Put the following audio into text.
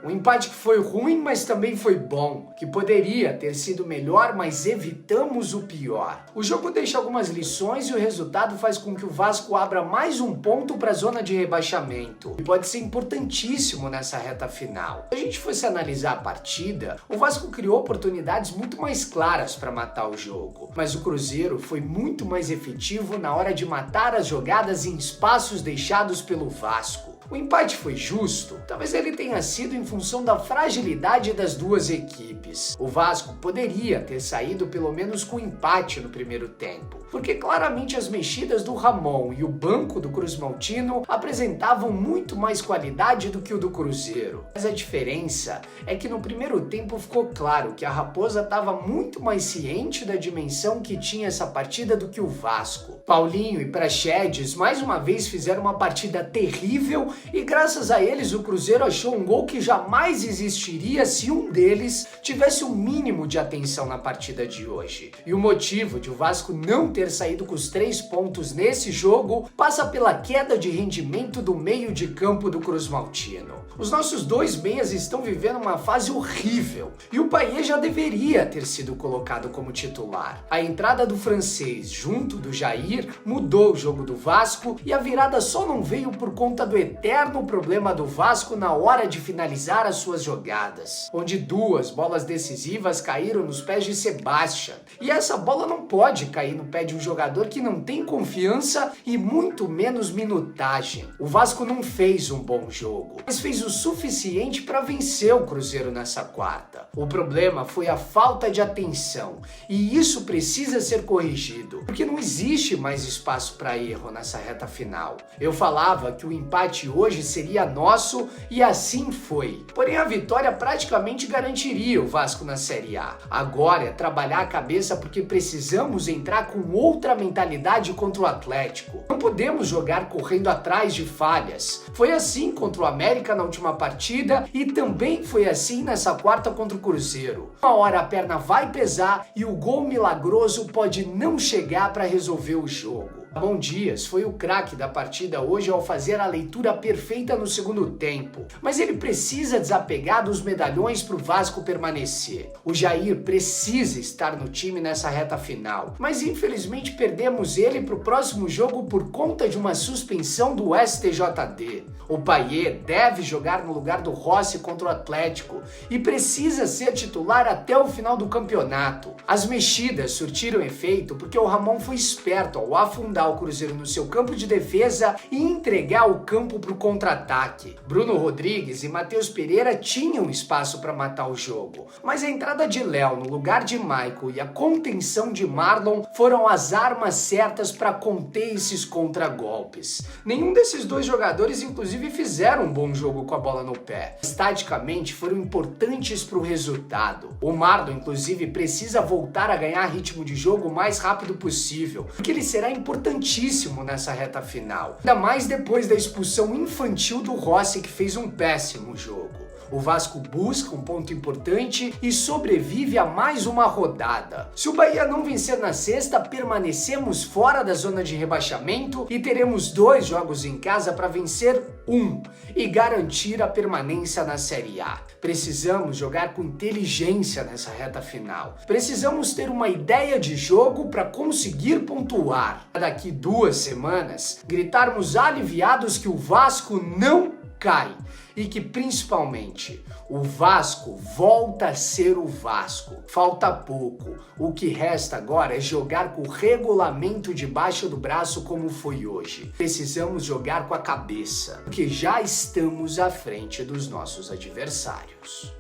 Um empate que foi ruim, mas também foi bom, que poderia ter sido melhor, mas evitamos o pior. O jogo deixa algumas lições e o resultado faz com que o Vasco abra mais um ponto para a zona de rebaixamento, e pode ser importantíssimo nessa reta final. Se a gente fosse analisar a partida, o Vasco criou oportunidades muito mais claras para matar o jogo, mas o Cruzeiro foi muito mais efetivo na hora de matar as jogadas em espaços deixados pelo Vasco. O empate foi justo? Talvez ele tenha sido em função da fragilidade das duas equipes. O Vasco poderia ter saído pelo menos com empate no primeiro tempo, porque claramente as mexidas do Ramon e o banco do Cruz Maltino apresentavam muito mais qualidade do que o do Cruzeiro. Mas a diferença é que no primeiro tempo ficou claro que a Raposa estava muito mais ciente da dimensão que tinha essa partida do que o Vasco. Paulinho e Praxedes mais uma vez fizeram uma partida terrível e graças a eles o Cruzeiro achou um gol que jamais existiria se um deles tivesse o mínimo de atenção na partida de hoje. E o motivo de o Vasco não ter saído com os 3 pontos nesse jogo passa pela queda de rendimento do meio de campo do Cruz Maltino. Os nossos dois meias estão vivendo uma fase horrível e o Payet já deveria ter sido colocado como titular. A entrada do francês junto do Jair mudou o jogo do Vasco e a virada só não veio por conta do eterno problema do Vasco na hora de finalizar as suas jogadas, onde 2 bolas decisivas caíram nos pés de Sebastian. E essa bola não pode cair no pé de um jogador que não tem confiança e muito menos minutagem. O Vasco não fez um bom jogo, mas fez o suficiente para vencer o Cruzeiro nessa quarta. O problema foi a falta de atenção e isso precisa ser corrigido, porque não existe mais espaço para erro nessa reta final. Eu falava que o empate hoje seria nosso e assim foi. Porém a vitória praticamente garantiria o Vasco na Série A. Agora é trabalhar a cabeça porque precisamos entrar com outra mentalidade contra o Atlético. Não podemos jogar correndo atrás de falhas. Foi assim contra o América na última partida e também foi assim nessa quarta contra o Cruzeiro. Uma hora a perna vai pesar e o gol milagroso pode não chegar para resolver o jogo. Ramon Dias foi o craque da partida hoje ao fazer a leitura perfeita no segundo tempo, mas ele precisa desapegar dos medalhões para o Vasco permanecer. O Jair precisa estar no time nessa reta final, mas infelizmente perdemos ele para o próximo jogo por conta de uma suspensão do STJD. O Payet deve jogar no lugar do Rossi contra o Atlético e precisa ser titular até o final do campeonato. As mexidas surtiram efeito porque o Ramon foi esperto ao afundar o Cruzeiro no seu campo de defesa e entregar o campo para o contra-ataque. Bruno Rodrigues e Matheus Pereira tinham espaço para matar o jogo, mas a entrada de Léo no lugar de Michael e a contenção de Marlon foram as armas certas para conter esses contragolpes. Nenhum desses dois jogadores, inclusive, fizeram um bom jogo com a bola no pé. Estaticamente, foram importantes para o resultado. O Marlon, inclusive, precisa voltar a ganhar ritmo de jogo o mais rápido possível, porque ele será importantíssimo nessa reta final. Ainda mais depois da expulsão infantil do Rossi, que fez um péssimo jogo. O Vasco busca um ponto importante e sobrevive a mais uma rodada. Se o Bahia não vencer na sexta, permanecemos fora da zona de rebaixamento e teremos 2 jogos em casa para vencer um e garantir a permanência na Série A. Precisamos jogar com inteligência nessa reta final. Precisamos ter uma ideia de jogo para conseguir pontuar. Daqui 2 semanas, gritarmos aliviados que o Vasco não cai e que principalmente o Vasco volta a ser o Vasco. Falta pouco. O que resta agora é jogar com o regulamento debaixo do braço como foi hoje. Precisamos jogar com a cabeça, porque já estamos à frente dos nossos adversários.